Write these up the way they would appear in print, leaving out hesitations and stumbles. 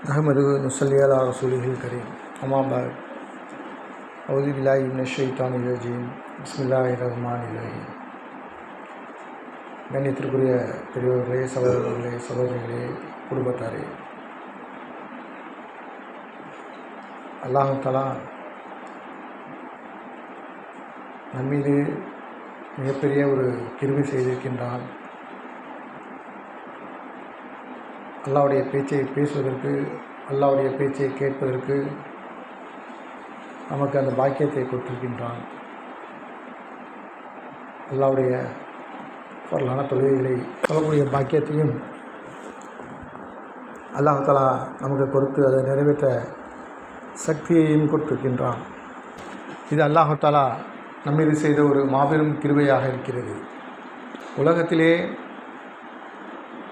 अहमदुहु नुसल्ली अला रसूलिहिल करीम अम्मा बाद औज़ु बिल्लाहि मिनश ஷைத்தானிர் ரஜீம் பிஸ்மில்லாஹிர் ரஹ்மானிர் ரஹீம். கண்ணியத்திற்குரிய பெரியவர்களே, சகோதரர்களே, சகோதரிகளே, குடும்பத்தாரே, அல்லாஹ் தஆலா நம்மீது மிகப்பெரிய ஒரு கிருபை செய்திருக்கின்றான். அல்லாஹ்வுடைய பேச்சை பேசுவதற்கு, அல்லாஹ்வுடைய பேச்சை கேட்பதற்கு நமக்கு அந்த பாக்கியத்தை கொடுத்திருக்கின்றான். அல்லாஹ்வுடைய பரலான தொழுகைகளை சொல்லக்கூடிய பாக்கியத்தையும் அல்லாஹ் தஆலா நமக்கு கொடுத்து அதை நிறைவேற்ற சக்தியையும் கொடுத்திருக்கின்றான். இது அல்லாஹ் தஆலா நம்மீது செய்த ஒரு மாபெரும் கிருபையாக இருக்கிறது. உலகத்திலே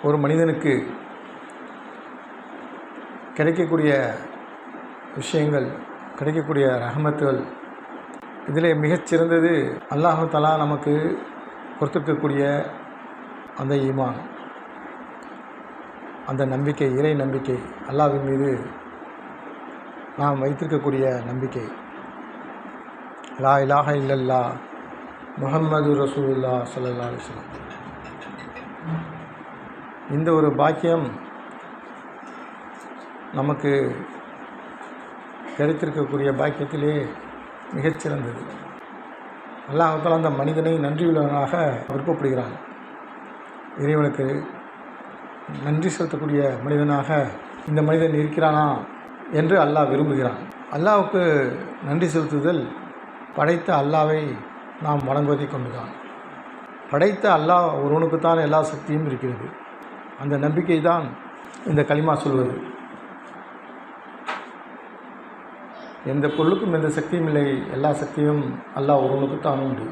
ஒரு மனிதனுக்கு கிடைக்கக்கூடிய விஷயங்கள், கிடைக்கக்கூடிய ரஹமத்துகள், இதில் மிகச்சிறந்தது அல்லாஹ் தஆலா நமக்கு கொடுத்திருக்கக்கூடிய அந்த ஈமான், அந்த நம்பிக்கை, இறை நம்பிக்கை, அல்லாஹ்வின் மீது நாம் வைத்திருக்கக்கூடிய நம்பிக்கை. லா இலாஹ இல்லல்லாஹ் முஹம்மது ரசூலுல்லாஹ் ஸல்லல்லாஹு அலைஹி வஸல்லம். இந்த ஒரு பாக்கியம் நமக்கு கிடைத்திருக்கக்கூடிய பாக்கியத்திலே மிகச்சிறந்தது. அல்லாஹ் தஆலா அந்த மனிதனை நன்றியுள்ளவனாக விருப்பப்படுகிறான். இறைவனுக்கு நன்றி செலுத்தக்கூடிய மனிதனாக இந்த மனிதன் இருக்கிறானா என்று அல்லாஹ் விரும்புகிறான். அல்லாஹ்வுக்கு நன்றி செலுத்துதல் படைத்த அல்லாஹ்வை நாம் வணங்குவதை கொண்டுதான். படைத்த அல்லாஹ் ஒருவனுக்குத்தான் எல்லா சக்தியும் இருக்கிறது. அந்த நம்பிக்கை தான் இந்த கலிமா சொல்வது. எந்த பொருளுக்கும் எந்த சக்தியும் இல்லை, எல்லா சக்தியும் அல்லாஹ் ஒருவனுக்குத்தான் உண்டு.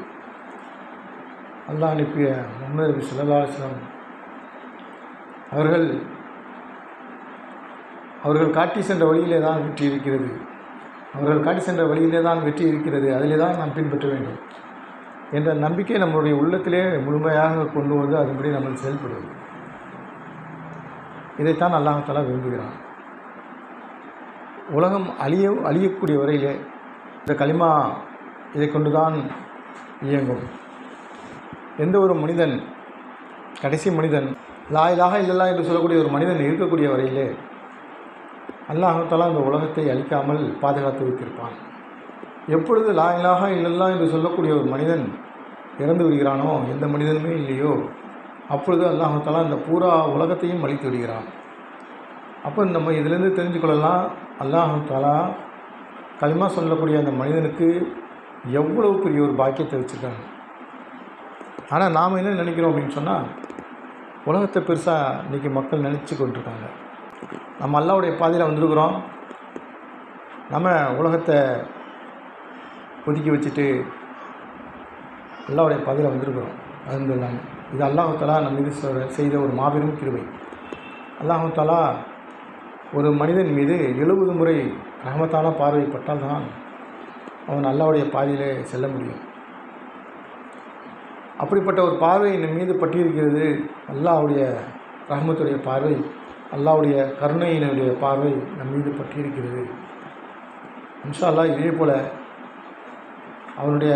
அல்லாஹ் அனுப்பிய முஹம்மது நபி ஸல்லல்லாஹு அலைஹி வஸல்லம் அவர்கள் காட்டி சென்ற வழியிலே தான் வெற்றி இருக்கிறது. அவர்கள் காட்டி சென்ற வழியிலே தான் வெற்றி இருக்கிறது. அதிலே தான் நாம் பின்பற்ற வேண்டும் என்ற நம்பிக்கை நம்முடைய உள்ளத்திலே முழுமையாக கொண்டு வந்து அதன்படி நம்ம செயல்படுவது. இதைத்தான் அல்லாஹ் தஆலா விரும்புகிறான். உலகம் அழியக்கூடிய வரையிலே இந்த கலிமா இதை கொண்டு தான் இயங்கும். எந்த ஒரு மனிதன், கடைசி மனிதன், லா இலாஹ இல்லல்லாஹ் என்று சொல்லக்கூடிய ஒரு மனிதன் இருக்கக்கூடிய வரையிலே அல்லாஹ் தஆலா இந்த உலகத்தை அழிக்காமல் பாதுகாத்து வைத்திருப்பான். எப்பொழுது லா இலாஹ இல்லல்லாஹ் என்று சொல்லக்கூடிய ஒரு மனிதன் இறந்து விடுகிறானோ, எந்த மனிதனுமே இல்லையோ, அப்பொழுது அல்லாஹ் தஆலா இந்த பூரா உலகத்தையும் அழித்து விடுகிறான். அப்போ நம்ம இதிலேருந்து தெரிஞ்சு கொள்ளலாம், அல்லாஹ் தஆலா கலிமா சொல்லக்கூடிய அந்த மனிதனுக்கு எவ்வளவு பெரிய ஒரு பாக்கியத்தை வச்சுருக்காங்க. ஆனால் நாம் என்ன நினைக்கிறோம் அப்படின்னு சொன்னால், உலகத்தை பெருசாக இன்றைக்கி மக்கள் நினச்சி கொண்டிருக்காங்க. நம்ம அல்லாஹ்வுடைய பாதையில் வந்திருக்கிறோம், நம்ம உலகத்தை ஒதுக்கி வச்சுட்டு அல்லாஹ்வுடைய பாதையில் வந்திருக்கிறோம். அது இல்லாமல் இது அல்லாஹ் தஆலா நம்ம மீது செய்த ஒரு மாபெரும் கிருபை. அல்லாஹ் தஆலா ஒரு மனிதன் மீது 70 முறை ரஹமத்தான பார்வைப்பட்டால் தான் அவன் அல்லாஹ்வுடைய பாதையிலே செல்ல முடியும். அப்படிப்பட்ட ஒரு பார்வை நம் மீது பட்டிருக்கிறது. அல்லாஹ்வுடைய ரஹமத்துடைய பார்வை, அல்லாஹ்வுடைய கருணையினுடைய பார்வை நம் மீது பட்டிருக்கிறது. இன்ஷா அல்லாஹ் இதே போல் அவனுடைய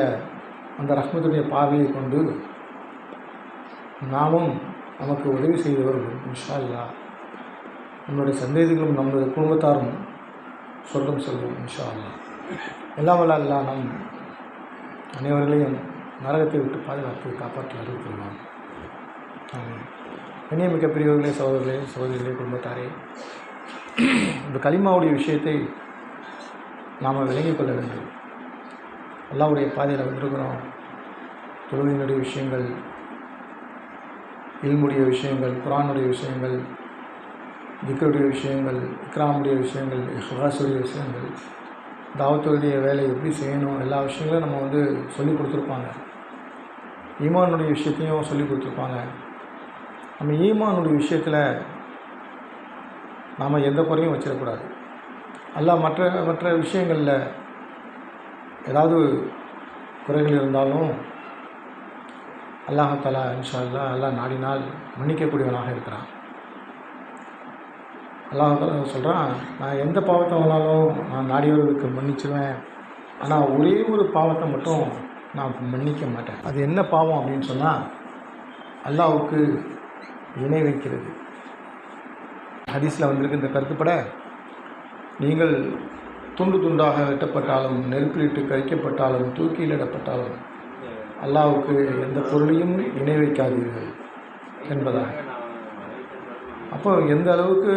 அந்த ரஹ்மத்துடைய பார்வையை கொண்டு நாமும் நமக்கு உதவி செய்தவர்கள் இன்ஷா அல்லாஹ் நம்முடைய சந்தேகங்களும் நம்முடைய குடும்பத்தாரும் சொர்க்கம் செல்வோம் இன்ஷா அல்லாஹ். எல்லாம் வல்ல அல்லாஹ் நம் அனைவர்களையும் நரகத்தை விட்டு பாதுகாத்து காப்பாற்றி அருள் புரிவான். ஆமென். கண்ணியமிக்க பெரியவர்களே, சகோதரர்களே, சகோதரிகளே, குடும்பத்தாரே, இந்த கலிமாவுடைய விஷயத்தை நாம் விளங்கிக் கொள்ள வேண்டும். அல்லாஹ்வுடைய பாதையில் வந்திருக்கிறோம். தொழுகையினுடைய விஷயங்கள், இல்முடைய விஷயங்கள், குர்ஆனுடைய விஷயங்கள், திக்ருடைய விஷயங்கள், இக்ராமுடைய விஷயங்கள், இஹ்லாஸுடைய விஷயங்கள், தாவத்துடைய வேலை எப்படி செய்யணும், எல்லா விஷயங்களும் நம்ம சொல்லி கொடுத்துருப்பாங்க. ஈமானுடைய விஷயத்தையும் சொல்லி கொடுத்துருப்பாங்க. நம்ம ஈமானுடைய விஷயத்தில் நாம் எந்த குறையும் வச்சிடக்கூடாது. அல்லாஹ் மற்ற விஷயங்களில் ஏதாவது குறைகள் இருந்தாலும் அல்லாஹ் தஆலா இன்ஷா அல்லாஹ் நாடினால் மன்னிக்கக்கூடியவனாக இருக்கிறான். அல்லாஹ் சொல்கிறான், நான் எந்த பாவத்தை வேணாலும் நான் நாடியவர்களுக்கு மன்னிச்சிடுவேன், ஆனால் ஒரே ஒரு பாவத்தை மட்டும் நான் மன்னிக்க மாட்டேன். அது என்ன பாவம் அப்படின்னு சொன்னால், அல்லாஹ்வுக்கு இணை வைக்கிறது. ஹதீஸில் வந்திருக்கு இந்த கருத்துப்பட, நீங்கள் துண்டு துண்டாக வெட்டப்பட்டாலும், நெருப்பிலிட்டு கரிக்கப்பட்டாலும், தூக்கிலிடப்பட்டாலும் அல்லாஹ்வுக்கு எந்த பொருளையும் இணை வைக்காதீர்கள் என்பதாக. அப்போ எந்த அளவுக்கு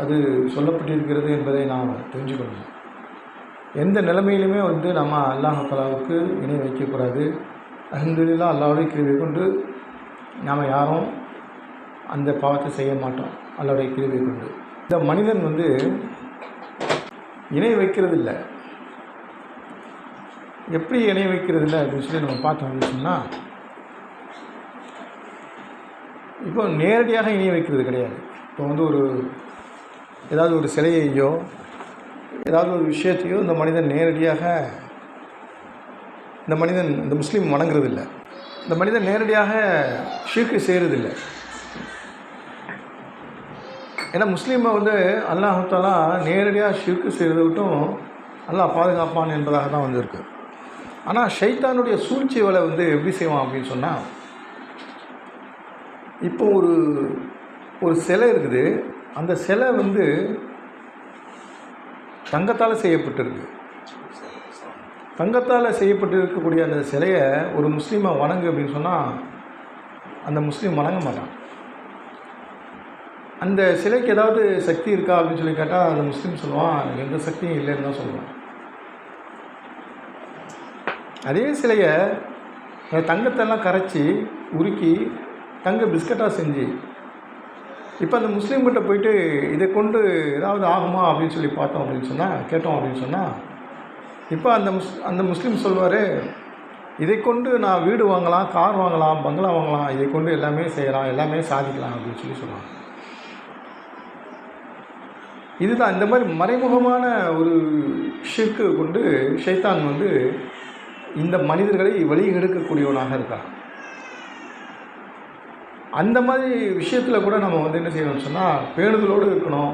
அது சொல்லப்பட்டிருக்கிறது என்பதை நாம் தெரிஞ்சுக்கணும். எந்த நிலைமையிலுமே வந்து நம்ம அல்லாஹ் தஆலாவுக்கு இணை வைக்கக்கூடாது. அல்ஹம்துலில்லாஹ், அல்லாஹ்வுடைய கிருபை கொண்டு நாம் யாரும் அந்த பாவத்தை செய்ய மாட்டோம். அல்லாஹ்வுடைய கிருபை கொண்டு இந்த மனிதன் வந்து இணை வைக்கிறது இல்லை. எப்படி இணை வைக்கிறது இல்லை அப்படின்னு சொல்லி நம்ம பார்த்தோம் அப்படின்னு சொன்னால், இப்போ நேரடியாக இணை வைக்கிறது கிடையாது. இப்போ வந்து ஏதாவது ஒரு சிலையையோ ஏதாவது ஒரு விஷயத்தையோ இந்த மனிதன் நேரடியாக இந்த முஸ்லீம் வணங்குறதில்லை. இந்த மனிதன் நேரடியாக ஷிர்க் செய்கிறதில்லை. ஏன்னா முஸ்லீமை வந்து அல்லாஹ் தஆலா நேரடியாக ஷிர்க் செய்கிறத விட்டும் அல்லாஹ் பாதுகாப்பான் என்பதாக தான் வந்திருக்கு. ஆனால் ஷைத்தானுடைய சூழ்ச்சி வேலை வந்து எப்படி செய்வான் அப்படின்னு சொன்னால், இப்போ ஒரு சிலை இருக்குது. அந்த சிலை வந்து தங்கத்தால் செய்யப்பட்டிருக்கு. தங்கத்தால் செய்யப்பட்டு இருக்கக்கூடிய அந்த சிலையை ஒரு முஸ்லீமை வணங்கு அப்படின்னு சொன்னால் அந்த முஸ்லீம் வணங்க மாட்டான். அந்த சிலைக்கு ஏதாவது சக்தி இருக்கா அப்படின்னு சொல்லி கேட்டால் அந்த முஸ்லீம் சொல்லுவான், எந்த சக்தியும் இல்லைன்னு தான் சொல்லுவான். அதே சிலையை தங்கத்தெல்லாம் கரைச்சி உருக்கி தங்க பிஸ்கட்டாக செஞ்சு இப்போ அந்த முஸ்லீம்கிட்ட போயிட்டு இதை கொண்டு ஏதாவது ஆகுமா அப்படின்னு சொல்லி கேட்டோம் அப்படின்னு சொன்னால் இப்போ அந்த முஸ்லீம் சொல்வார், இதை கொண்டு நான் வீடு வாங்கலாம், கார் வாங்கலாம், பங்களா வாங்கலாம், இதை கொண்டு எல்லாமே செய்யலாம், எல்லாமே சாதிக்கலாம் அப்படின்னு சொல்லி சொல்லுவாங்க. இதுதான் இந்த மாதிரி மறைமுகமான ஒரு ஷிர்க்கு கொண்டு ஷைத்தான் வந்து இந்த மனிதர்களை வழிகெடுக்கக்கூடியவனாக இருக்கான். அந்த மாதிரி விஷயத்தில் கூட நம்ம வந்து என்ன செய்யணும்னு சொன்னால் பேணுதலோடு இருக்கணும்.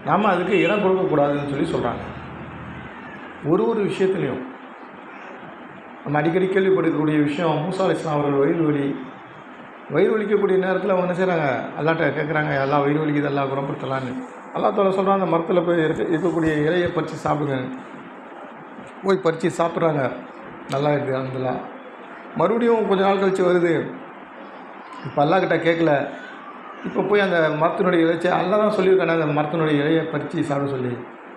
நாம் அதுக்கு இடம் கொடுக்கக்கூடாதுன்னு சொல்லி சொல்கிறாங்க. ஒரு விஷயத்துலையும் நம்ம அடிக்கடி கேள்விப்படக்கூடிய விஷயம், மூசா அலைஹிஸ்ஸலாம் அவர்கள் வயிறு வலிக்கக்கூடிய நேரத்தில் அவங்க என்ன செய்கிறாங்க, அல்லாட்ட கேட்குறாங்க, எல்லாம் வயிறு வலிக்குது, எல்லாம் குணப்படுத்தலான்னு. அல்லாஹ் தஆலா சொல்கிறான், அந்த மரத்தில் போய் இருக்கக்கூடிய இலையை பறித்து சாப்பிடுங்க. போய் பறித்து சாப்பிட்றாங்க, நல்லா இருக்குது அல்ஹம்துலில்லாஹ். மறுபடியும் கொஞ்ச நாள் கழித்து வருது. இப்போ அல்லாஹ்கிட்ட கேட்கல, இப்போ போய் அந்த மரத்தினுடைய இலைச்சி அல்லாஹ் தான் சொல்லியிருக்கானே அந்த மரத்தினுடைய இலையை பறித்து சாப்பிட சொல்லி,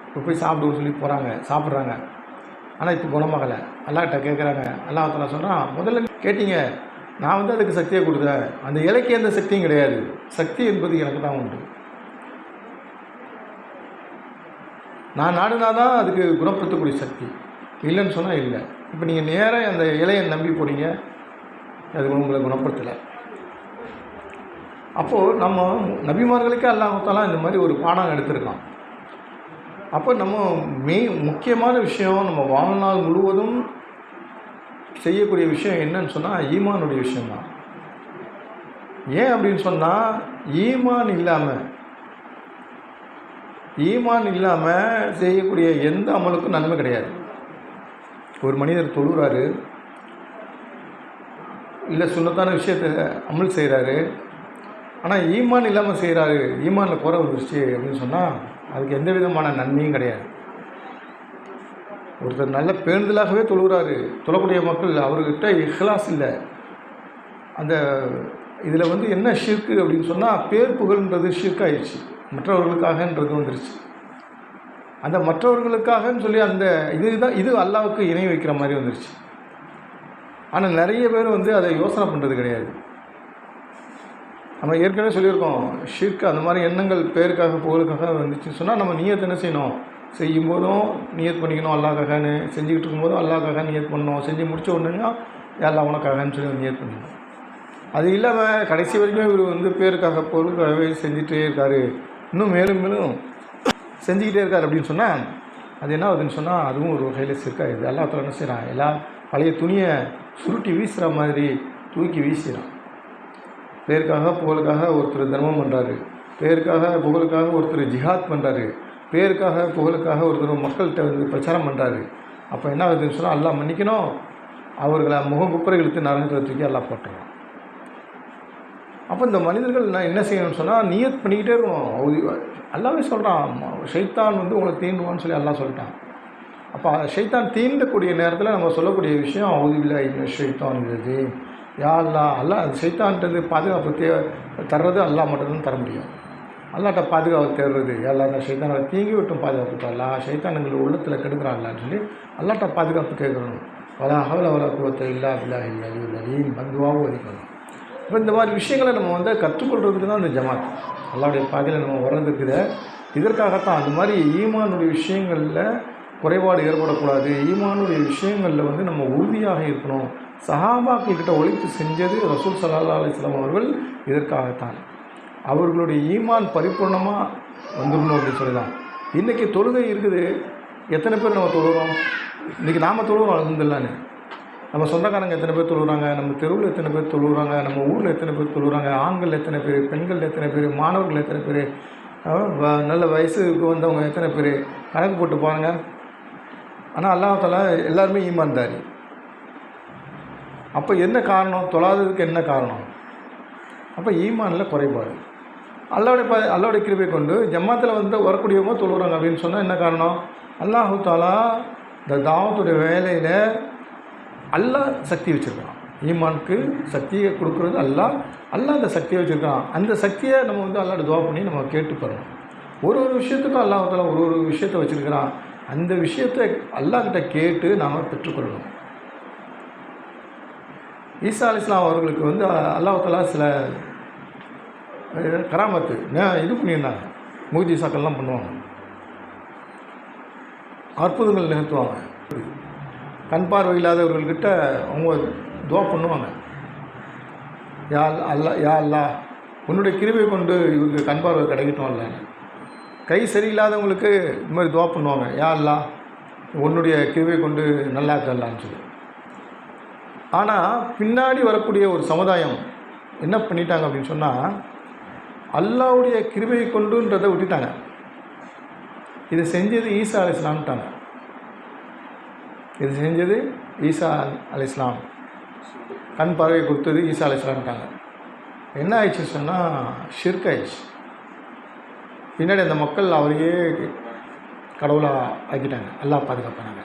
இப்போ போய் சாப்பிடுன்னு சொல்லி போகிறாங்க, சாப்பிட்றாங்க. ஆனால் இப்போ குணமாகலை. அல்லாஹ்கிட்ட கேட்குறாங்க. அல்லாஹ் தஆலா சொல்கிறான், முதல்ல கேட்டீங்க, நான் வந்து அதுக்கு சக்தியை கொடுத்தேன், அந்த இலைக்கு எந்த சக்தியும் கிடையாது, சக்தி என்பது எனக்கு தான் உண்டு. நான் நாடுனா தான் அதுக்கு குணப்படுத்தக்கூடிய சக்தி, இல்லைன்னு சொன்னால் இல்லை. இப்போ நீங்கள் நேராக அந்த இலையை நம்பி போனீங்க, அது உங்களை குணப்படுத்தலை. அப்போது நம்ம நபிமார்களுக்கே அல்லாஹ் தஆலா இந்த மாதிரி ஒரு பாடம் எடுத்திருக்கான். அப்போ நம்ம முக்கியமான விஷயம், நம்ம வாழ்நாள் முழுவதும் செய்யக்கூடிய விஷயம் என்னன்னு சொன்னால் ஈமானுடைய விஷயந்தான். ஏன் அப்படின்னு சொன்னால், ஈமான் இல்லாமல் செய்யக்கூடிய எந்த அமலுக்கும் நன்மை கிடையாது. ஒரு மனிதர் தொழுகிறாரு, இல்லை சுன்னத்தான விஷயத்தை அமல் செய்கிறாரு, ஆனால் ஈமான் இல்லாமல் செய்கிறாரு, ஈமானில் குறை வந்துருச்சு அப்படின்னு சொன்னால் அதுக்கு எந்த விதமான நன்மையும் கிடையாது. ஒருத்தர் நல்ல பேணுதலாகவே தொழுகிறாரு, தொழக்கூடிய மக்கள் அவர்கிட்ட இஹ்லாஸ் இல்லை. அந்த இதில் வந்து என்ன ஷிர்க்கு அப்படின்னு சொன்னால், பேர் புகழ்ன்றது ஷிர்க் ஆயிடுச்சு, மற்றவர்களுக்காகன்றது வந்துருச்சு. அந்த மற்றவர்களுக்காகன்னு சொல்லி அந்த இது அல்லாஹ்வுக்கு இணை வைக்கிற மாதிரி வந்துருச்சு. ஆனால் நிறைய பேர் வந்து அதை யோசனை பண்ணுறது கிடையாது. நம்ம ஏற்கனவே சொல்லியிருக்கோம், ஷிர்க் அந்த மாதிரி எண்ணங்கள் பேருக்காக புகழுக்காக வந்துச்சுன்னு சொன்னால் நம்ம நியத் என்ன செய்யணும், செய்யும்போதும் நியத் பண்ணிக்கணும் அல்லாஹ்க்காகன்னு, செஞ்சுக்கிட்டு இருக்கும்போதும் அல்லாஹ்க்காக நியத் பண்ணணும், செஞ்சு முடித்த உடனே எல்லாம் உனக்காகன்னு சொல்லி நியத் பண்ணிக்கணும். அது இல்லாமல் கடைசி வரைக்கும் இவர் வந்து பேருக்காக பொருளுக்காகவே செஞ்சுட்டே இருக்கார், இன்னும் மேலும் மேலும் செஞ்சுக்கிட்டே இருக்கார் அப்படின்னு சொன்னால் அது என்ன ஆகுதுன்னு சொன்னால் அதுவும் ஒரு வகையில் ஷிர்க்காகிடுது. அல்லாஹ் தஆலா என்ன செய்கிறான், எல்லா பழைய துணியை சுருட்டி வீசுகிற மாதிரி தூக்கி வீசுகிறான். பேருக்காக புகழுக்காக ஒருத்தர் தர்மம் பண்ணுறாரு, பேருக்காக புகழுக்காக ஒருத்தர் ஜிஹாத் பண்ணுறாரு, பேருக்காக புகழுக்காக ஒருத்தர் மக்கள்கிட்ட வந்து பிரச்சாரம் பண்ணுறாரு. அப்போ என்ன ஆகுதுன்னு சொன்னால் அல்லாஹ் மன்னிக்கணும், அவர்களை முகங்குப்புறை இழுத்து நரகத்தில் தூக்கி அல்லாஹ் போட்டுருவான். அப்போ இந்த மனிதர்கள் நான் என்ன செய்யணும்னு சொன்னால் நியத் பண்ணிக்கிட்டே இருக்கணும். அல்லாவே சொல்கிறான், ஷைத்தான் வந்து உங்களை தீண்டுவான்னு சொல்லி அல்லாஹ் சொல்லிட்டான். அப்போ ஷைத்தான் தீண்டக்கூடிய நேரத்தில் நம்ம சொல்லக்கூடிய விஷயம் அவுதுபில்லா இன்னும் ஷைத்தான் இது யா அல்லாஹ் அது ஷைத்தான்றது பாதுகாப்பு தர்றது அல்லாஹ் மட்டும்தான் தர முடியும். அல்லாட்ட பாதுகாப்பு தேடுறது எல்லாம் அந்த ஷைத்தானை தீங்கி விட்டும் பாதுகாப்பு தரலாம், ஷைத்தான் எங்களுக்கு உள்ளத்தில் கெடுக்கிறான்லான்னு சொல்லி அல்லாட்ட பாதுகாப்பு கேட்கணும். வலா ஹவ்ல வலா குவத்த இல்லா பில்லாஹி அலியுல் அலீம் பந்துவாவும் ஒதுக்கணும். இப்போ இந்த மாதிரி விஷயங்களை நம்ம வந்து கற்றுக்கொள்கிறதுக்கு தான் இந்த ஜமாத் அல்லாவுடைய பாதையில் நம்ம வர்றதுக்குது. இதற்காகத்தான் அந்த மாதிரி ஈமானுடைய விஷயங்களில் குறைபாடு ஏற்படக்கூடாது, ஈமானுடைய விஷயங்களில் வந்து நம்ம உறுதியாக இருக்கணும். சஹாபாக்கள்கிட்ட ஒழித்து செஞ்சது ரசூல் ஸல்லல்லாஹு அலைஹி வஸல்லம் அவர்கள் இதற்காகத்தான். அவர்களுடைய ஈமான் பரிபூர்ணமாக வந்துடணும் அப்படின்னு சொல்லலாம். இன்றைக்கி தொழுகை இருக்குது, எத்தனை பேர் நம்ம தொழுகிறோம்? இன்றைக்கி நாம் தொழுகிறோம் அல்ஹம்துலில்லாஹ்னு. நம்ம சொந்தக்காரங்க எத்தனை பேர் தொழுகிறாங்க, நம்ம தெருவில் எத்தனை பேர் தொழுகிறாங்க, நம்ம ஊரில் எத்தனை பேர் தொழுகிறாங்க, ஆண்கள் எத்தனை பேர், பெண்கள் எத்தனை பேர், மாணவர்கள் எத்தனை பேர், நல்ல வயசுக்கு வந்தவங்க எத்தனை பேர், கணக்கு போட்டு பாருங்கள். ஆனால் அல்லாஹ் தஆலா எல்லாருமே ஈமான்தாரி. அப்போ என்ன காரணம்? தொழாததுக்கு என்ன காரணம்? அப்போ ஈமானில் குறைபாடு. அல்லாஹ்வுடைய கிருபை கொண்டு ஜமாத்தில் வந்து வரக்கூடியவங்க தொழுகிறாங்க அப்படின்னு சொன்னால் என்ன காரணம்? அல்லாஹ் தஆலா இந்த தாவத்துடைய வேலையில் அல்லாஹ் சக்தி வச்சுருக்கான். ஈமானுக்கு சக்தியை கொடுக்குறது அல்லாஹ் அந்த சக்தியை வச்சுருக்கான். அந்த சக்தியை நம்ம வந்து அல்லாஹ்ட்ட துவா பண்ணி நம்ம கேட்டு போகிறோம். ஒரு விஷயத்துக்கும் அல்லாஹ் தஆலா ஒரு விஷயத்தை வச்சுருக்கிறான். அந்த விஷயத்தை அல்லாஹ்கிட்ட கேட்டு நாம் பெற்றுக்கொள்ளணும். ஈசா அலைஹிஸ்ஸலாம் அவர்களுக்கு வந்து அல்லாஹ் தஆலா சில கராமத்து இது பண்ணியிருந்தாங்க, முஜிசாக்கள்லாம் பண்ணுவாங்க, அற்புதங்கள் நிகழ்த்துவாங்க. கண் பார்வை இல்லாதவர்கள்கிட்ட அவங்க துவா பண்ணுவாங்க, யா அல்லாஹ் உன்னுடைய கிருபை கொண்டு இவங்க கண் பார்வை கிடைக்கட்டும் இல்லைன்னு. கை சரியில்லாதவங்களுக்கு இது மாதிரி துவா பண்ணுவாங்க, யா அல்லாஹ் உன்னுடைய கிருபை கொண்டு நல்லா இருக்கலான்னு சொல்லி. ஆனால் பின்னாடி வரக்கூடிய ஒரு சமுதாயம் என்ன பண்ணிட்டாங்க அப்படின்னு சொன்னால் அல்லாஹ்வுடைய கிருபை கொண்டுன்றதை விட்டுட்டாங்க. இதை செஞ்சது ஈசா அலைஹிஸ்ஸலாம்ட்டாங்க. இது செஞ்சது ஈசா அலைஹிஸ்ஸலாம், கண் பார்வை கொடுத்தது ஈசா அலைஹிஸ்ஸலாம்ட்டாங்க. என்ன ஆயிடுச்சு சொன்னால் ஷிர்க் ஆயிடுச்சு. பின்னாடி அந்த மக்கள் அவரையே கடவுளாக ஆக்கிட்டாங்க. அல்லாஹ் பாதுகாப்பாங்க.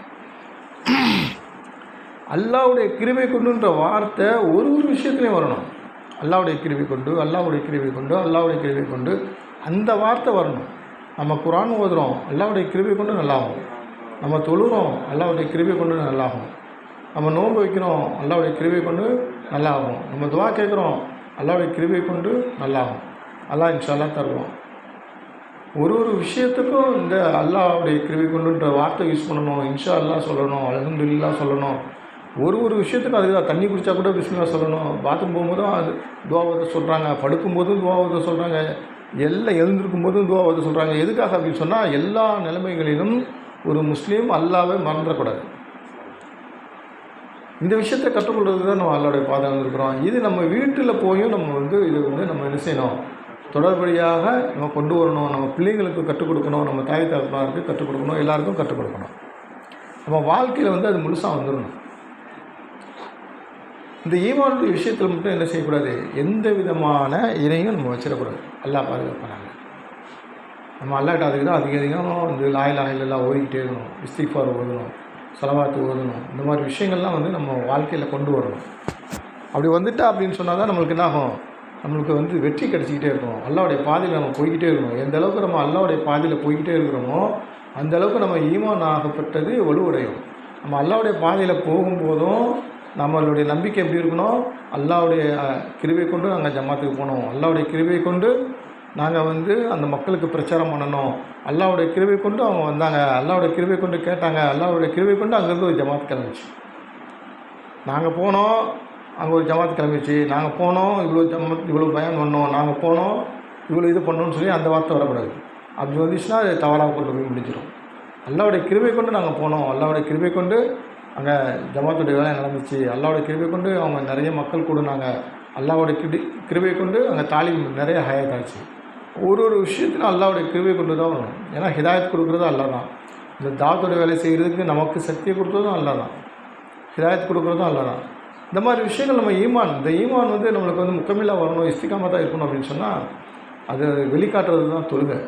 அல்லாஹ்வுடைய கிருபை கொண்டுன்ற வார்த்தை ஒரு விஷயத்துலையும் வரணும். அல்லாஹ்வுடைய கிருபை கொண்டு, அல்லாஹ்வுடைய கிருபை கொண்டு, அல்லாஹ்வுடைய கிருபை கொண்டு, அந்த வார்த்தை வரணும். நம்ம குர்ஆன் ஓதுகிறோம், அல்லாஹ்வுடைய கிருபை கொண்டு நல்லாகும். நம்ம தொழுகிறோம், அல்லாஹ்வுடைய கிருபை கொண்டு நல்லாகும். நம்ம நோன்பு வைக்கிறோம், அல்லாஹ்வுடைய கிருபை கொண்டு நல்லாகும். நம்ம துவா கேட்குறோம், அல்லாஹ்வுடைய கிருபை கொண்டு நல்லாகும். அல்லாஹ் இன்ஷா அல்லாஹ் தருவோம். ஒரு விஷயத்துக்கும் இந்த அல்லாஹ்வுடைய கிருபை கொண்டுன்ற வார்த்தை யூஸ் பண்ணணும், இன்ஷா அல்லாஹ் சொல்லணும், அல்ஹம்துலில்லாஹ் சொல்லணும். ஒரு விஷயத்துக்கும் அதுதான். தண்ணி குடித்தா கூட பிஸ்மில்லாஹ் சொல்லணும், பாத்ரூம் போகும்போதும் அது துஆ சொல்கிறாங்க, படுக்கும்போதும் துஆ சொல்கிறாங்க, எல்லாம் எழுந்திருக்கும் போதும் துஆ சொல்கிறாங்க. எதுக்காக அப்படின்னு சொன்னால் எல்லா நிலைமைகளிலும் ஒரு முஸ்லீம் அல்லாஹ்வை மறந்துடக்கூடாது. இந்த விஷயத்தை கற்றுக்கொள்வது தான் நம்ம அல்லாஹ்வுடைய பாதை வந்திருக்கிறோம். இது நம்ம வீட்டில் போயும் நம்ம வந்து இது வந்து நம்ம என்ன செய்யணும், தொடர்படியாக நம்ம கொண்டு வரணும். நம்ம பிள்ளைங்களுக்கு கற்றுக் கொடுக்கணும், நம்ம தாய் தகப்பனாருக்கு கற்றுக் கொடுக்கணும், எல்லாருக்கும் கற்றுக் கொடுக்கணும். நம்ம வாழ்க்கையில் வந்து அது முழுசாக வந்துடணும். இந்த ஈமானுடைய விஷயத்தில் மட்டும் என்ன செய்யக்கூடாது, எந்த விதமான இணையும் நம்ம வச்சிடக்கூடாது. அல்லாஹ் பாதுகாப்பாங்க. நம்ம அல்லாஹ்ட்ட அதுக்கு தான் அதிகமாக வந்து லா இலாஹ இல்லல்லாஹ் ஓதிக்கிட்டே இருக்கணும், இஸ்திக்ஃபார் ஓதணும், ஸலவாத்து ஓதணும். இந்த மாதிரி விஷயங்கள்லாம் வந்து நம்ம வாழ்க்கையில் கொண்டு வரணும். அப்படி வந்துட்டா அப்படின்னு சொன்னால் தான் நம்மளுக்கு என்ன ஆகும், நம்மளுக்கு வந்து வெற்றி கிடச்சிக்கிட்டே இருக்கும். அல்லாஹ்வுடைய பாதையில் நம்ம போய்கிட்டே இருக்கணும். எந்த அளவுக்கு நம்ம அல்லாஹ்வுடைய பாதையில் போய்கிட்டே இருக்கிறோமோ அந்த அளவுக்கு நம்ம ஈமான் ஆகப்பட்டது வலுவடையும். நம்ம அல்லாஹ்வுடைய பாதையில் போகும்போதும் நம்மளுடைய நம்பிக்கை எப்படி இருக்கணும், அல்லாஹ்வுடைய கிருபை கொண்டு நாங்கள் ஜமாத்துக்கு போனோம், அல்லாஹ்வுடைய கிருபை கொண்டு நாங்கள் வந்து அந்த மக்களுக்கு பிரச்சாரம் பண்ணணும், அல்லாஹ்வுடைய கிருபை கொண்டு அவங்க வந்தாங்க, அல்லாஹ்வுடைய கிருபை கொண்டு கேட்டாங்க, அல்லாஹ்வுடைய கிருபை கொண்டு அங்கேருந்து ஒரு ஜமாத் கிளம்பிச்சு. நாங்கள் போனோம், அங்கே ஒரு ஜமாத் கிளம்பிச்சு, நாங்கள் போனோம், இவ்வளோ பயான் பண்ணோம், நாங்கள் போனோம், இவ்வளோ இது பண்ணோன்னு சொல்லி அந்த வார்த்தை வரக்கூடாது. அப்படி வந்துச்சுன்னா அது தவறாக கொண்டு போய் முடிஞ்சிடும். அல்லாஹ்வுடைய கிருபை கொண்டு நாங்கள் போனோம், அல்லாஹ்வுடைய கிருபை கொண்டு அங்கே ஜமாத்துடைய வேலை நடந்துச்சு, அல்லாஹ்வுடைய கிருபை கொண்டு அவங்க நிறைய மக்கள் கூடுனாங்க, அல்லாஹ்வுடைய கிருபை கொண்டு அங்கே தாலீம் நிறைய ஹயாத் ஆச்சு. ஒரு விஷயத்திலும் அல்லாவுடைய கிருபை கொண்டு தான் வரணும். ஏன்னா ஹிதாயத் கொடுக்குறதும் அல்லா தான். இந்த தாவத்துடைய வேலை செய்கிறதுக்கு நமக்கு சக்தியை கொடுக்குறதும் அல்லா தான். ஹிதாயத் கொடுக்குறதும் அல்லா தான். இந்த மாதிரி விஷயங்கள் நம்ம இந்த ஈமான் வந்து நம்மளுக்கு வந்து முக்கமில்லா வரணும், இஸ்திகாம தான் இருக்கணும் அப்படின்னு சொன்னால் அது வெளிக்காட்டுறது தான் தொழுகை.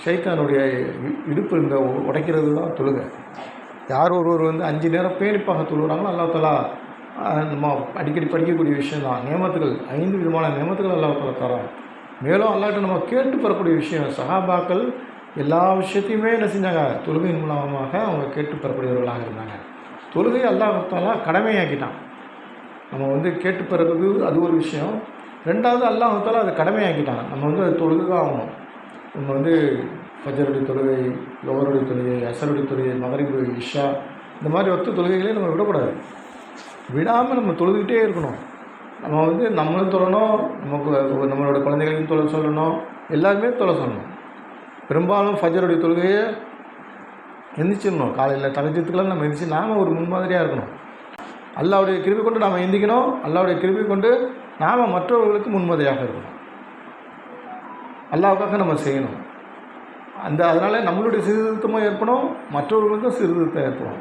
ஷைத்தானுடைய இடுப்பு இந்த உடைக்கிறது தான் தொழுகை. யார் ஒருவர் வந்து 5 நேரம் பேணிப்பாக தொழுகிறாங்களோ அல்லாஹ் தஆலா நம்ம அடிக்கடி படிக்கக்கூடிய விஷயம் தான். நியமத்துகள் 5 விதமான நியமத்துகள் அல்லாஹ் தஆலா தரான். மேலும் அல்லாஹ்ட்ட நம்ம கேட்டு பெறக்கூடிய விஷயம். சஹாபாக்கள் எல்லா விஷயத்தையுமே என்ன செஞ்சாங்க? தொழுகையின் மூலமாக அவங்க கேட்டு பெறக்கூடியவர்களாக இருந்தாங்க. தொழுகை அல்லாஹ் தஆலா கடமையாக்கிட்டான். நம்ம வந்து கேட்டு பெறுறது அது ஒரு விஷயம். 2வது அல்லாஹ் தஆலா அதை கடமையாக்கிட்டான். நம்ம வந்து அது தொழுகை தான் ஆகணும். நம்ம வந்து ஃபஜருடைய தொழுகை, லொஹருடைய தொழுகை, அஸருடைய தொழுகை, மகரிபு, இஷா இந்த மாதிரி ஒத்த தொழுகைகளே நம்ம விடக்கூடாது. விடாமல் நம்ம தொழுதுகிட்டே இருக்கணும். நம்ம வந்து நம்மளும் தொழணும், நம்மளோட குழந்தைகளையும் தொழ சொல்லணும், எல்லாருமே தொழ சொல்லணும். பெரும்பாலும் ஃபஜருடைய தொழுகையை எந்திரிச்சிடணும். காலையில் தகஜத்துக்கெல்லாம் நம்ம எந்திரிச்சு நாம் ஒரு முன்மாதிரியாக இருக்கணும். அல்லாஹ்வுடைய கிருபை கொண்டு நாம் எந்திக்கணும். அல்லாஹ்வுடைய கிருபை கொண்டு நாம் மற்றவர்களுக்கு முன்மாதிரியாக இருக்கணும். அல்லாஹ்வுக்காக நம்ம செய்யணும். அதனால் நம்மளுடைய சீர்திருத்தமும் ஏற்படும், மற்றவர்களுக்கும் சீர்திருத்தம் ஏற்படும்.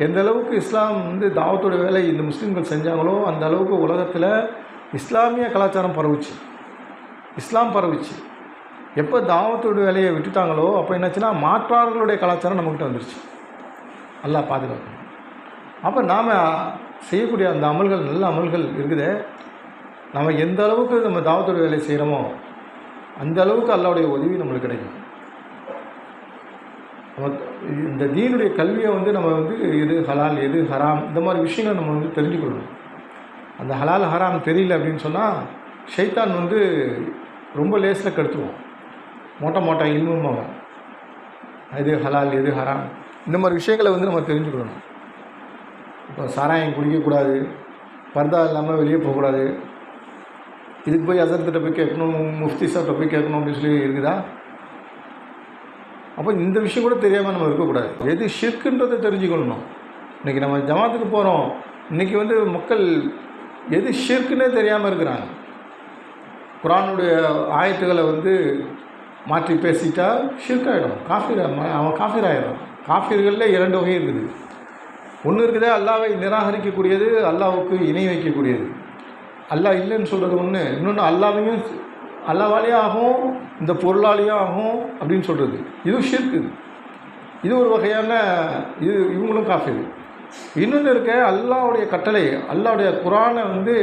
எந்த அளவுக்கு இஸ்லாம் வந்து தாவத்தோட வேலை இந்த முஸ்லீம்கள் செஞ்சாங்களோ அந்த அளவுக்கு உலகத்தில் இஸ்லாமிய கலாச்சாரம் பரவுச்சு, இஸ்லாம் பரவுச்சு. எப்போ தாவத்தோட வேலையை விட்டுட்டாங்களோ அப்போ என்னாச்சுன்னா மாற்றார்களுடைய கலாச்சாரம் நம்மக்கிட்ட வந்துருச்சு. அல்லாஹ் பாதுகாக்கணும். அப்போ நாம் செய்யக்கூடிய அந்த அமல்கள், நல்ல அமல்கள் இருக்குதே, நம்ம எந்த அளவுக்கு நம்ம தாவத்தோட வேலை செய்கிறோமோ அந்த அளவுக்கு அல்லாஹ்வுடைய உதவி நம்மளுக்கு கிடைக்கும். நம்ம இந்த தீனுடைய கல்வியை வந்து நம்ம வந்து எது ஹலால் எது ஹராம் இந்த மாதிரி விஷயங்கள் நம்ம வந்து தெரிஞ்சுக்கொள்ளணும். அந்த ஹலால் ஹராம் தெரியல அப்படின்னு சொன்னால் ஷைத்தான் வந்து ரொம்ப லேஸில் கெடுத்துருவோம். மோட்டை இல்முமாக எது ஹலால் எது ஹராம் இந்த மாதிரி விஷயங்களை வந்து நம்ம தெரிஞ்சுக்கொள்ளணும். இப்போ சாராயம் குடிக்கக்கூடாது, பர்தா இல்லாமல் வெளியே போகக்கூடாது, இதுக்கு போய் அசர்த்திட்ட போய் கேட்கணும், முஃப்தி சார்கிட்ட போய் கேட்கணும் அப்படின்னு சொல்லி இருக்குதா? அப்போ இந்த விஷயம் கூட தெரியாமல் நம்ம இருக்கக்கூடாது. எது ஷிர்க்குன்றதை தெரிஞ்சுக்கொள்ளணும். இன்றைக்கி நம்ம ஜமாத்துக்கு போகிறோம், இன்றைக்கி வந்து மக்கள் எது ஷிர்க்குன்னே தெரியாமல் இருக்கிறாங்க. குர்ஆனுடைய ஆயத்துக்களை வந்து மாற்றி பேசிட்டா ஷிர்காயிடும், அவன் காஃபிர் ஆகிடும். காஃபிர்களில் 2 வகை இருக்குது. ஒன்று இருக்குதே அல்லாஹ்வை நிராகரிக்கக்கூடியது, அல்லாஹ்வுக்கு இணை வைக்கக்கூடியது. அல்லாஹ் இல்லைன்னு சொல்கிறது ஒன்று, இன்னொன்று அல்லாஹ்வையும் அல்லாஹ்வாலேயும் ஆகும், இந்த பொருளாலேயும் ஆகும் அப்படின்னு சொல்கிறது. இதுவும் ஷிர்க்கு. இது ஒரு வகையான இவங்களும் காஃபிர். இன்னொன்று இருக்க அல்லாஹ்வுடைய கட்டளை, அல்லாஹ்வுடைய குர்ஆனை வந்து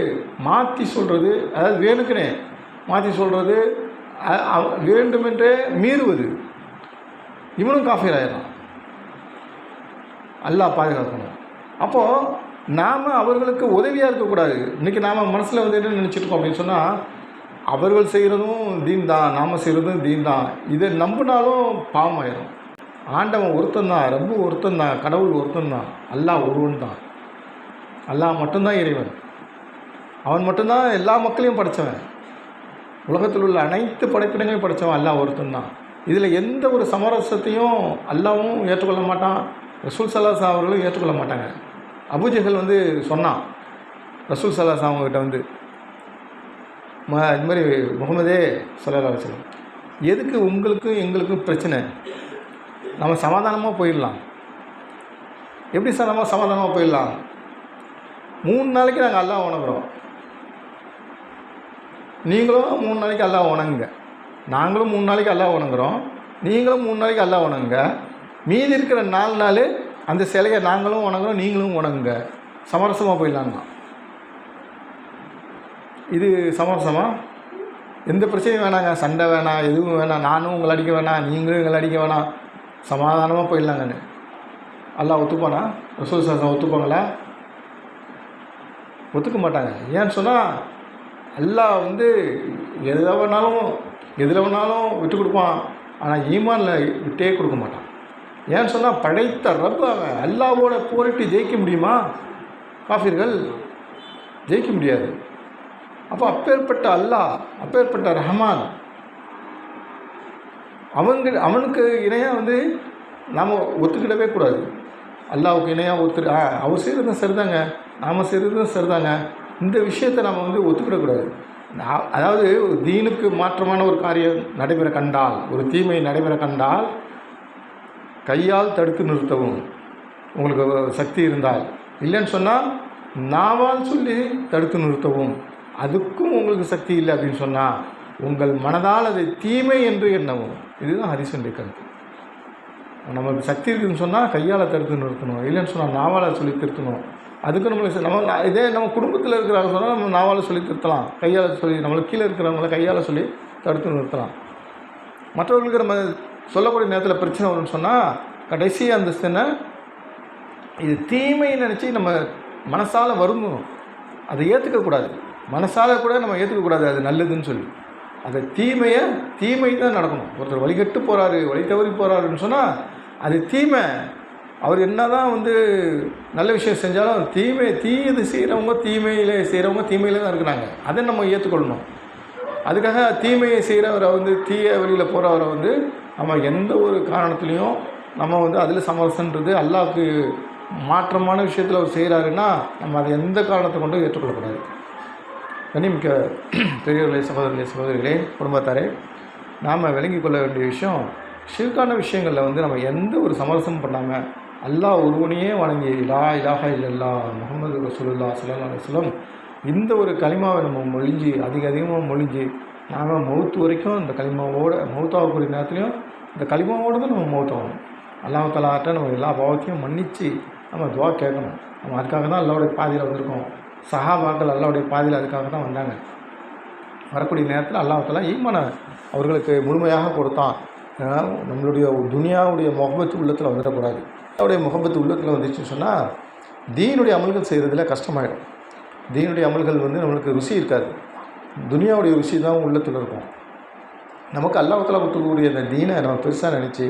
மாற்றி சொல்கிறது, அதாவது வேணுக்குனே மாற்றி சொல்கிறது, வேண்டுமென்றே மீறுவது, இவனும் காஃபிர் ஆயிடலாம். அல்லாஹ் பாதுகாக்கணும். அப்போது நாம் அவர்களுக்கு உதவியாக இருக்கக்கூடாது. இன்றைக்கி நாம் மனசில் வந்து என்ன நினச்சிட்ருக்கோம் அப்படின்னு சொன்னால், அவர்கள் செய்கிறதும் தீன் தான், நாம் செய்கிறதும் தீன் தான், இதை நம்பினாலும் பாவம் ஆயிரும். ஆண்டவன் ஒருத்தந்தான், ரப்பு ஒருத்தந்தான், கடவுள் ஒருத்தந்தான், அல்லாஹ் ஒருவன் தான். அல்லாஹ் மட்டும்தான் இறைவன். அவன் மட்டும்தான் எல்லா மக்களையும் படைத்தவன். உலகத்தில் உள்ள அனைத்து படைப்பிடங்களையும் படைத்தவன் அல்லாஹ் ஒருத்தந்தான். இதில் எந்த ஒரு சமரசத்தையும் அல்லாஹ்வும் ஏற்றுக்கொள்ள மாட்டான், ரசூல் ஸல்லல்லாஹு அலைஹி வஸல்லம் அவர்களும் ஏற்றுக்கொள்ள மாட்டாங்க. அபூஜஹல் வந்து சொன்னான் ரசூல் ஸல்லல்லாஹு அலைஹி வஸல்லம் அவங்ககிட்ட வந்து, இது மாதிரி முகமதே ஸல்லல்லாஹு அலைஹி வஸல்லம், எதுக்கு உங்களுக்கும் எங்களுக்கும் பிரச்சனை? நம்ம சமாதானமாக போயிடலாம். எப்படி சார் நம்ம சமாதானமாக போயிடலாம்? 3 நாளைக்கு நாங்கள் அல்லாஹ் வணங்குறோம், நீங்களும் 3 நாளைக்கு அல்லாஹ் வணங்குங்க. நாங்களும் 3 நாளைக்கு அல்லாஹ் வணங்குறோம், நீங்களும் 3 நாளைக்கு அல்லாஹ் வணங்குங்க. மீதி இருக்கிற 4 நாள் அந்த சிலையை நாங்களும் வணங்குறோம், நீங்களும் வணங்குங்க. சமரசமாக போயிடலான்னா இது சமரசமா? எந்த பிரச்சனையும் வேணாங்க, சண்டை வேணாம், எதுவும் வேணாம், நானும் உங்களை அடிக்க வேணாம், நீங்களும் எங்களை அடிக்க வேணாம், சமாதானமாக போயிடலாங்கன்னு அல்லாஹ் ஒத்துப்பானா? ரசூல் ஸல்லல்லாஹு அலைஹி வஸல்லம் ஒத்துப்பாங்களா? ஒத்துக்க மாட்டாங்க. ஏன்னு சொன்னால் அல்லாஹ் வந்து எதில் வேணாலும் விட்டு கொடுப்பான், ஆனால் ஈமானில் விட்டே கொடுக்க மாட்டான். ஏன்னு சொன்னால் படைத்த ரப்பு அவன். அல்லாஹ்வோட போரிட்டு ஜெயிக்க முடியுமா? காஃபிர்கள் ஜெயிக்க முடியாது. அப்போ அப்பேற்பட்ட அல்லாஹ், அப்பேற்பட்ட ரஹ்மான், அவனுக்கு இணையாக வந்து நாம் ஒத்துக்கிடவே கூடாது. அல்லாஹ்வுக்கு இணையாக அவர் செய்கிறதும் சரிதாங்க, நாம் செய்கிறதும் சரிதாங்க, இந்த விஷயத்தை நம்ம வந்து ஒத்துக்கிடக்கூடாது. அதாவது தீனுக்கு மாற்றமான ஒரு காரியம் நடைபெற கண்டால், ஒரு தீமை நடைபெற கண்டால் கையால் தடுத்து நிறுத்தவும் உங்களுக்கு சக்தி இருந்தால், இல்லைன்னு சொன்னால் நாவால் சொல்லி தடுத்து நிறுத்தவும், அதுக்கும் உங்களுக்கு சக்தி இல்லை அப்படின்னு சொன்னால் உங்கள் மனதால் அதை தீமை என்று எண்ணவும். இதுதான் ஹதீஸுடைய கருத்து. நமக்கு சக்தி இருக்குதுன்னு சொன்னால் கையால் தடுத்து நிறுத்தணும், இல்லைன்னு சொன்னால் நாவால் சொல்லி திருத்தணும். அதுக்கு நம்மளுக்கு இதே நம்ம குடும்பத்தில் இருக்கிறாங்க சொன்னால் நம்ம நாவால் சொல்லி திருத்தலாம், கையால் சொல்லி நம்மளுக்கு கீழே இருக்கிறவங்கள கையால் சொல்லி தடுத்து நிறுத்தலாம். மற்றவர்களுக்கு நம்ம சொல்லக்கூடிய நேரத்தில் பிரச்சனை வரும்னு சொன்னால் கடைசி அந்தஸ்துன்னு இது தீமைன்னு நினச்சி நம்ம மனசால் வருந்தணும், அதை ஏற்றுக்கக்கூடாது. மனசால் கூட நம்ம ஏற்றுக்கக்கூடாது அது நல்லதுன்னு சொல்லி. அதை தீமை தான் நடக்கணும். ஒருத்தர் வழிகட்டு போகிறாரு, வழி தவறி போகிறாருன்னு சொன்னால் அது தீமை. அவர் என்ன தான் நல்ல விஷயம் செஞ்சாலும் தீயது செய்கிறவங்க தீமையில் தான் இருக்கிறாங்க. அதை நம்ம ஏற்றுக்கொள்ளணும். அதுக்காக தீமையை செய்கிறவரை தீய வழியில் போகிறவரை நம்ம எந்த ஒரு காரணத்துலேயும் நம்ம அதில் சமரசன்றது அல்லாஹ்வுக்கு மாற்றமான விஷயத்தில் அவர் செய்கிறாருன்னா நம்ம அதை எந்த காரணத்தை கொண்டு ஏற்றுக்கொள்ளக்கூடாது. கண்ணியமிக்க பெரியவர்களே, சகோதரிகளே, குடும்பத்தாரே, நாம் விளங்கி கொள்ள வேண்டிய விஷயம், ஷிர்கான விஷயங்களில் நம்ம எந்த ஒரு சமரசமும் பண்ணாமல் அல்லாஹ் ஒருவனையே வணங்கி லா இலாஹ இல்லல்லாஹ் முஹம்மது ரசூலுல்லாஹ் ஸல்லல்லாஹு அலைஹி வஸல்லம் இந்த ஒரு கலிமாவை நம்ம மொழிஞ்சு அதிகமாக மொழிஞ்சு நாம் மௌத்து வரைக்கும் இந்த கலிமாவோட மௌத்தாகக்கூடிய நேரத்துலையும் இந்த கலிமாவோடு தான் நம்ம மௌத்தாகணும். அல்லாஹ் தஆலாட்ட நம்ம எல்லா பாவத்தையும் மன்னித்து நம்ம துவா கேட்கணும். நம்ம அதுக்காக தான் அல்லாஹ்வுடைய பாதையில் வந்திருக்கோம். சஹாபாக்கள் அல்லாஹ்வுடைய பாதையில் அதுக்காக தான் வந்தாங்க. வரக்கூடிய நேரத்தில் அல்லாஹ் தஆலா ஈமானை அவர்களுக்கு முழுமையாக கொடுத்தான். நம்மளுடைய துனியாவுடைய முகப்பத்து உள்ளத்தில் வந்துடக்கூடாது. அவருடைய முகப்பத்து உள்ளத்தில் வந்துச்சுன்னு சொன்னால் தீனுடைய அமல்கள் செய்கிறதுல கஷ்டமாயிடும். தீனுடைய அமல்கள் நம்மளுக்கு ருசி இருக்காது. துனியாவுடைய ருசி தான் உள்ளத்தில் இருக்கும். நமக்கு அல்லாஹ் தஆலா கொடுக்கக்கூடிய அந்த தீனை நம்ம பெருசாக நினச்சி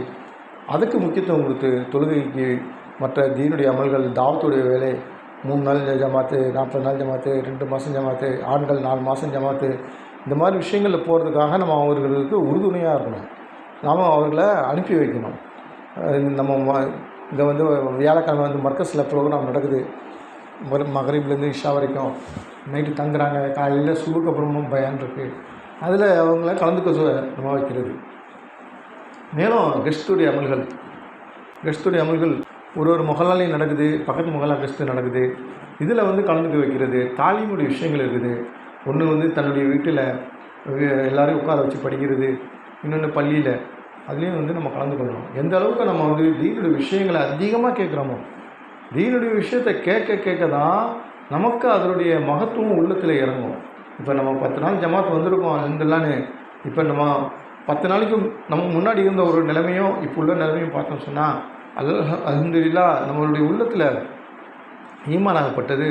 அதுக்கு முக்கியத்துவம் கொடுத்து தொழுகைக்கு மற்ற தீனுடைய அமல்கள் தாவத்துடைய வேலை 3 நாள் ஜமாத்து, 40 நாள் ஜமாத்து, 2 மாதம் ஜமாத்து, ஆண்கள் 4 மாதம் ஜமாத்து, இந்த மாதிரி விஷயங்களில் போகிறதுக்காக நம்ம அவர்களுக்கு உறுதுணையாக இருக்கணும். நாம் அவர்களை அனுப்பி வைக்கணும். நம்ம இங்கே வியாழக்கிழமை மர்கஸில் ப்ரோக்ராம் நடக்குது. மகரிப்லேருந்து இஷா வரைக்கும் நைட்டு தங்குறாங்க. காலையில் சுபுக்கு அப்புறமும் பயான் இருக்குது. அதில் அவங்கள கலந்துக்க நம்ம வைக்கிறது. மேலும் கெஸ்ட்டுடைய அமல்கள் ஒரு மொஹல்லாலையும் நடக்குது, பக்கத்து மொஹல்லா கெஸ்ட்டு நடக்குது. இதில் கலந்துக்க வைக்கிறது. தாலீமுடைய விஷயங்கள் இருக்குது. ஒன்று தன்னுடைய வீட்டில் எல்லோரையும் உட்கார வச்சு படிக்கிறது, இன்னொன்று பள்ளியில், அதுலேயும் நம்ம கலந்து கொள்ளணும். எந்த அளவுக்கு நம்ம தீனுடைய விஷயங்களை அதிகமாக கேட்குறோமோ, தீனுடைய விஷயத்தை கேட்க தான் நமக்கு அதனுடைய மகத்துவம் உள்ளத்தில் இறங்கும். இப்போ நம்ம 10 நாள் ஜமாத் வந்திருக்கோம் அல்ஹம்துலில்லாஹ்னு. இப்போ நம்ம 10 நாளைக்கு நம்ம முன்னாடி இருந்த ஒரு நிலைமையும் இப்போ உள்ள நிலைமையும் பார்த்தோம்னு சொன்னால் அல்ஹம்துலில்லாஹ் நம்மளுடைய உள்ளத்தில் ஈமானாகப்பட்டது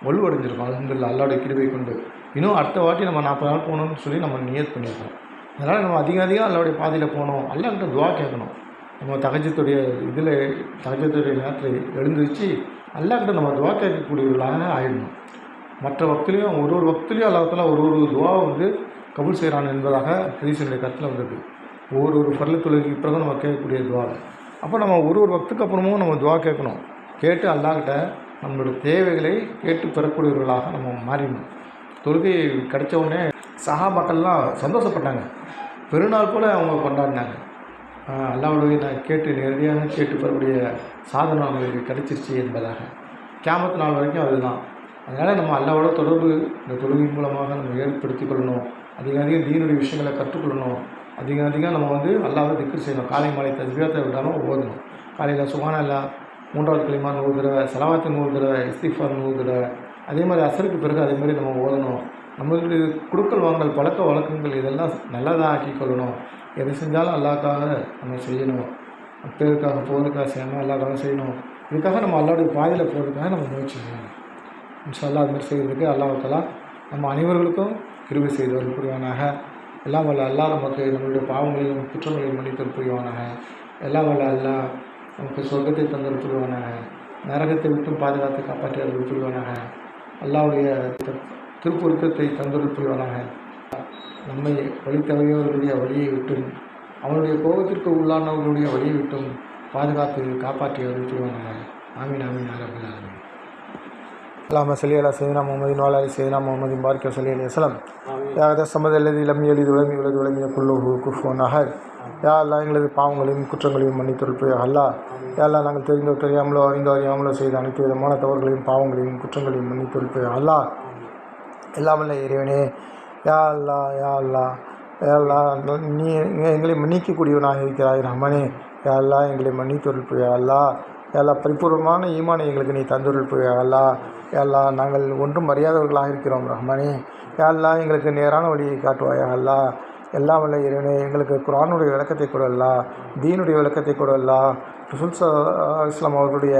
வலுவடைஞ்சிருக்கும். அல்ஹம்துலில்லாஹ் அல்லாஹ்வுடைய கிருபை கொண்டு. இன்னும் அடுத்த வாட்டி நம்ம 40 நாள் போகணும்னு சொல்லி நம்ம நியத் பண்ணியிருக்கோம். அதனால் நம்ம அதிகம் அல்லாஹ்வுடைய பாதையில் போகணும். அல்லாஹ்கிட்ட துவா கேட்கணும். நம்ம தஹஜ்ஜுடைய நேரத்தில் எழுந்திருச்சு அல்லாஹ்கிட்ட நம்ம துவா கேட்கக்கூடியவர்களாக ஆயிடணும். மற்ற வக்திலையும் ஒரு வக்திலையும் அல்லாஹ் தஆலா ஒரு துவா கபூல் செய்கிறான் என்பதாக ஹதீஸுடைய கருத்தில் வந்தது. ஒரு ஃபர்லு தொழுகைக்கு பிறகு நம்ம கேட்கக்கூடிய துவா. அப்போ நம்ம ஒரு வக்துக்கு அப்புறமும் நம்ம துவா கேட்கணும். கேட்டு அல்லாஹ்கிட்ட நம்மளுடைய தேவைகளை கேட்டு பெறக்கூடியவர்களாக நம்ம மாறிடணும். தொழுகை கிடைச்ச உடனே சஹாபாக்கள்லாம் சந்தோஷப்பட்டாங்க. பெருநாள் போல் அவங்க கொண்டாடினாங்க. அல்லாஹ்வுடைய நான் நேரடியாக கேட்டு பெறக்கூடிய சாதனம் அவங்களுக்கு கிடைச்சிருச்சு என்பதாக. கியாமத் நாள் வரைக்கும் அதுதான். அதனால் நம்ம அல்லாஹ்வோட தொடர்பு இந்த தொழுகை மூலமாக நம்ம ஏற்படுத்தி கொள்ளணும். அதிகம் தீனுடைய விஷயங்களை கற்றுக்கொள்ளணும். அதிகம் நம்ம அல்லாஹ்வை திக்ர் செய்யணும். காலை மாலை தஸ்பீஹத்தை விடாமல் ஓதணும். காலையில் சுப்ஹானல்லாஹ் 3வது கலிமா 100 தடவை, ஸலவாத்து 100 தடவை, இஸ்திக்ஃபார் 100 தடவை, அதே மாதிரி அசருக்கு பிறகு அதே மாதிரி நம்ம ஓதணும். நம்மளுடைய குடுக்கல் வாங்கல் பழக்க வழக்கங்கள் இதெல்லாம் நல்லதாக ஆக்கி கொள்ளணும். எது செஞ்சாலும் அல்லாஹ்க்காக நம்ம செய்யணும். பேருக்காக போகிறதுக்காக செய்யணும், அல்லாஹ்க்காக செய்யணும். இதுக்காக நம்ம அல்லாஹ்வுடைய பாதையில் போகிறதுக்காக நம்ம முயற்சி செய்யணும். இன்ஷா அல்லாஹ் அது மாதிரி செய்கிறதுக்கு அல்லாஹ் தஆலா நம்ம அனைவர்களுக்கும் கிருபை செய்தவர்கள் புரிவானாக. எல்லாம் வல்ல அல்லாஹ் நமக்கு நம்மளுடைய பாவங்களையும் குற்றங்களையும் மன்னித்தல் புரிவானாக. எல்லாம் வல்ல அல்லாஹ் நமக்கு சொர்க்கத்தை தந்தல் புரிவானாக. நரகத்தை விட்டும் பாதுகாத்து காப்பாற்றியவர்கள் புரிவானாக. அல்லாஹ்வுடைய திருப்பொருத்தத்தை தந்தல் புரிவானாக. நம்மை வழி தவறியவர்களுடைய வழியை விட்டும் அவனுடைய கோபத்திற்கு உள்ளானவர்களுடைய வழியை விட்டும் பாதுகாத்து காப்பாற்றியவர்கள் புரிவானாக. ஆமீன் ஆமீன் யா ரப்பல் ஆலமீன். اللهم صل على سيدنا محمد وعلى ال سيدنا محمد بارك وسلم عليه وسلم. யா தஸ்ஸமது அல்லதி லம் யலித் வலம் யூலத் வலம் யகுல் லஹு குஃபுவன் அஹத். யா அல்லாஹ் எங்களது பாவங்களையும் குற்றங்களையும் மன்னித்தருள்பே அல்லாஹ். யா அல்லாஹ் நாங்கள் தெரிந்தோ தெரியாமலோ அறிந்தோ அறியாமலோ செய்த அனைத்து விதமான தவறுகளையும் பாவங்களையும் குற்றங்களையும் மன்னித்தருள்பே அல்லாஹ். எல்லாம் வல்ல இறைவனே, யா அல்லாஹ் யா அல்லாஹ் யா அல்லாஹ் நீ எங்களை மன்னிக்கக்கூடியவனாக இருக்கிறாய் ரஹ்மானே. யா அல்லாஹ் எங்களை மன்னித்தருள்பே அல்லாஹ். யா அல்லாஹ் பரிபூர்ணமான ஈமானை எங்களுக்கு நீ தந்தருள்பே அல்லாஹ். யா அல்லாஹ் நாங்கள் ஒன்றும் அறியாதவர்களாக இருக்கிறோம் ரஹ்மானே. யா அல்லாஹ் எங்களுக்கு நேரான வழியை காட்டுவாயா அல்லாஹ். எல்லாம் வல்ல இறைவனே, எங்களுக்கு குர்ஆனுடைய விளக்கத்தை கொடு அல்லாஹ், தீனுடைய விளக்கத்தை கொடு அல்லாஹ், ரசூல் ஸல்லல்லாஹு அலைஹி வஸல்லம் அவர்களுடைய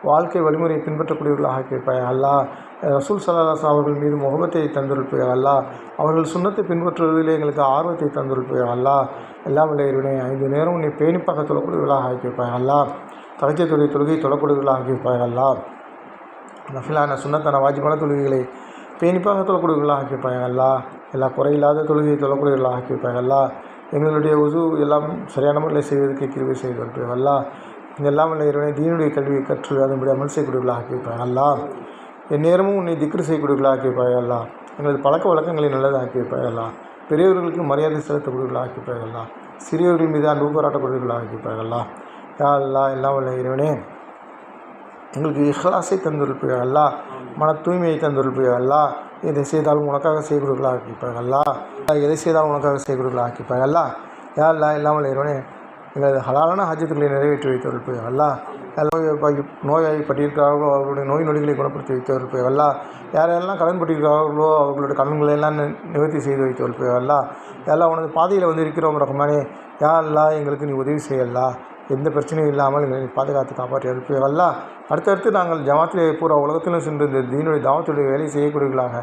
வாழ்க்கை வழிமுறையை பின்பற்றக்கூடியவர்களாக கேட்பாயா அல்லாஹ். ரசூல் ஸல்லல்லாஹு அலைஹி வஸல்லம் அவர்கள் மீது முகபத்தை தந்திருப்பையா அல்லாஹ். அவர்கள் சுன்னத்தை பின்பற்றுவதில் எங்களுக்கு ஆர்வத்தை தந்திருப்பையா அல்லாஹ். எல்லாம் வல்ல இறைவனே, 5 நேரம் உன்னை பேணிப்பாக தொழக்கூடியவர்களாக ஆக்கியிருப்பாயா அல்லாஹ். தஹஜ்ஜுத் தொழுகை தொழக்கூடியவர்களாக ஆக்கியிருப்பாயா அல்லாஹ். நஃபிலான சுன்னத்தான வாஜிபான தொழுகைகளை பேணிப்பாக தொழக்கூடியவர்களாக ஆக்கியிருப்பாயா அல்லாஹ். எல்லா குறையில்லாத தொழுகையை தொழக்கூடியவர்களாக ஆக்கியிருப்பாயா அல்லாஹ். எங்களுடைய உது எல்லாம் சரியான முறையில் செய்வதற்கு கிருபை செய்து வருப்பாயா அல்லாஹ். எல்லாம் வல்ல இறைவனே, தீனுடைய கல்வியை கற்று அதன்படி அமல் செய்யக்கூடியவர்களாக ஆக்கியிருப்பாயா அல்லாஹ். எந்நேரமும் உன்னை திக்ர் செய்யக்கூடியவர்களாக ஆக்கியிருப்பாயா அல்லாஹ். எங்களது பழக்க வழக்கங்களை நல்லதாக ஆக்கியிருப்பாயா அல்லாஹ். பெரியவர்களுக்கு மரியாதை செலுத்தக்கூடியவர்களாக ஆக்கியிருப்பாயா அல்லாஹ். சிறியவர்கள் மீது அன்பு பாராட்டக்கூடியவர்களாக ஆக்கியிருப்பாயா அல்லாஹ். யா அல்லாஹ் எல்லாம் வல்ல இறைவனே, எங்களுக்கு இஹ்லாஸை தந்திருப்பையா அல்லாஹ், மன தூய்மையை தந்திருப்பையா அல்லாஹ். எதை செய்தாலும் உனக்காக செய்யக்கூடியவர்களாக ஆக்கிப்பாய் அல்லாஹ். எதை செய்தாலும் உனக்காக செய்யக்கூடியவர்களாக ஆக்கிப்பாய் அல்லாஹ். யா அல்லாஹ் எல்லாம் வல்ல இறைவனே, எங்களது ஹலாலான ஹஜ்ஜத்துக்களை நிறைவேற்றி வைத்திருப்பையா அல்லாஹ். நோய்வாய்ப்பட்டிருக்கிறார்களோ அவர்களுடைய நோய் நொடிகளை குணப்படுத்தி வைத்திருப்பையா அல்லாஹ். யாரெல்லாம் கடன் பட்டிருக்கிறார்களோ அவர்களுடைய கடன்களெல்லாம் நிவர்த்தி செய்து வைத்திருப்பையா அல்லாஹ். எல்லாம் உனது பாதையில் வந்து இருக்கிறோம் ரஹ்மானே. யா அல்லாஹ் எங்களுக்கு நீ உதவி செய்யல்லா, எந்த பிரச்சனையும் இல்லாமல் எங்களை பாதுகாத்து காப்பாற்றி அனுப்பிய அல்லாஹ். அடுத்தடுத்து நாங்கள் ஜமாத்திலே பூரா உலகத்திலும் சென்று இந்த தீனுடைய தாவத்துடைய வேலை செய்யக்கூடியவர்களாக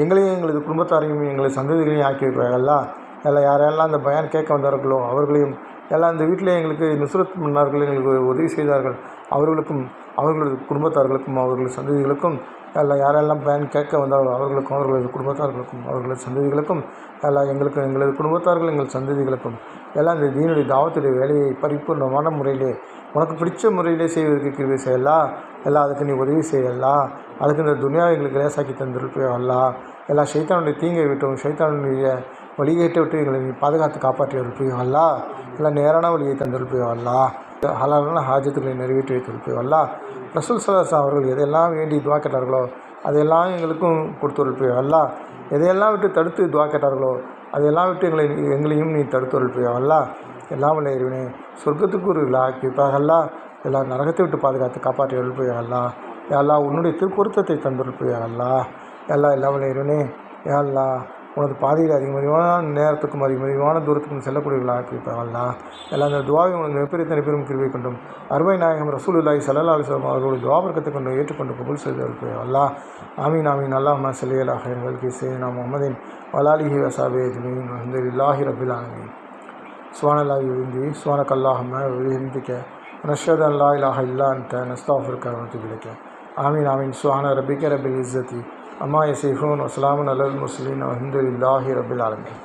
எங்களையும் எங்களது குடும்பத்தாரையும் எங்களது சந்ததிகளையும் ஆக்கி வைப்பார்கள் அல்லாஹ். எல்லாம் யாரெல்லாம் அந்த பயான் கேட்க வந்தார்களோ அவர்களையும், எல்லாம் இந்த வீட்டிலே எங்களுக்கு நுஸ்ரத் மன்னார்கள் எங்களுக்கு உதவி செய்தார்கள் அவர்களுக்கும் அவர்களது குடும்பத்தார்களுக்கும் அவர்களது சந்ததிகளுக்கும், எல்லாம் யாரெல்லாம் பயன் கேட்க வந்தார்களோ அவர்களுக்கும் அவர்களது குடும்பத்தார்களுக்கும் அவர்களது சந்ததிகளுக்கும், எல்லாம் எங்களுக்கும் எங்களது குடும்பத்தார்கள் எங்கள் சந்ததிகளுக்கும் எல்லாம் இந்த தீனுடைய தாவத்துடைய வேலையை பரிபூர்ணமான முறையிலே உனக்கு பிடிச்ச முறையிலே செய்வதற்கு கிருபை செய்யலாம். எல்லாம் அதுக்கு நீ உதவி செய்யலாம். அதுக்கு இந்த துனியாவை எங்களுக்கு லேசாக்கி தந்திருப்பையோ அல்லாஹ். எல்லாம் ஷைத்தானுடைய தீங்கை விட்டும் ஷைத்தானுடைய வழிகேட்டை விட்டு எங்களை நீ பாதுகாத்து காப்பாற்றி இருப்பையோ அல்லாஹ். எல்லாம் நேரான வழியை தந்திருப்பையோ அல்லாஹ். ஹலாலான ஹாஜத்துக்களை நிறைவேற்றி வைத்திருப்பையோ அல்லாஹ். ரசூல் ஸல்லல்லாஹு அலைஹி வஸல்லம் அவர்கள் எதையெல்லாம் வேண்டி துவா கேட்டார்களோ அதையெல்லாம் எங்களுக்கும் கொடுத்துருப்பையோ அல்லாஹ். எதையெல்லாம் விட்டு தடுத்து துவா கேட்டார்களோ அதையெல்லாம் விட்டு எங்களையும் நீ தடுத்துருப்பையோ அல்லாஹ். எல்லாம் வல்ல இறைவனே, சொர்க்கத்துக்கு ஒரு ஆக்கிப்பாக அல்லாஹ். எல்லாம் நரகத்தை விட்டு பாதுகாத்து காப்பாற்றி இருப்பையோ அல்லாஹ். எல்லாம் உன்னுடைய திருப்பொருத்தத்தை தந்திருப்பையோ அல்லாஹ். எல்லாம் வல்ல இறைவனே, எல்லாம் உனது பாதையில் அதிகமான நேரத்துக்கும் அதிகமான தூரத்துக்கும் செல்லக்கூடியவர்களாக ஆக்கியிருப்பாங்க அல்லாஹ். எல்லாம் அந்த துவாவை உனது மிகப்பெரிய தனிப்பெரும் கிருபை கொண்டும் அருமை நாயகம் ரசூலுல்லாஹி ஸல்லல்லாஹு அலைஹி வஸல்லம் அவர்களுடைய துவாபரக்கத்தை கொண்டு ஏற்றுக்கொண்டு கபூல் செய்து இருப்பையோ அல்லாஹ். ஆமீன் ஆமீன். அல்லாஹும்ம ஸல்லி அலா கைரில் கல்கி சய்யிதினா முஹம்மதின் வ அலா ஆலிஹி வ ஸஹ்பிஹி அஜ்மஈன் வல்ஹம்துலில்லாஹி ரப்பில் ஆலமீன். சுப்ஹானல்லாஹி வ பிஹம்திஹி சுப்ஹானக்கல்லாஹும்ம வ பிஹம்திக நஷ்ஹது அன் லா இலாஹா இல்லா அன்த நஸ்தக்ஃபிருக வ நத்தூபு இலைக. ஆமீன் ஆமீன். சுப்ஹான ரப்பிக ரப்பில் இஸ்ஸத்தி அம்மா யசிஃபூன் வ ஸலாமுன் அலல் முர்ஸலீன் வல்ஹம்துலில்லாஹி ரப்பில் ஆலமீன்.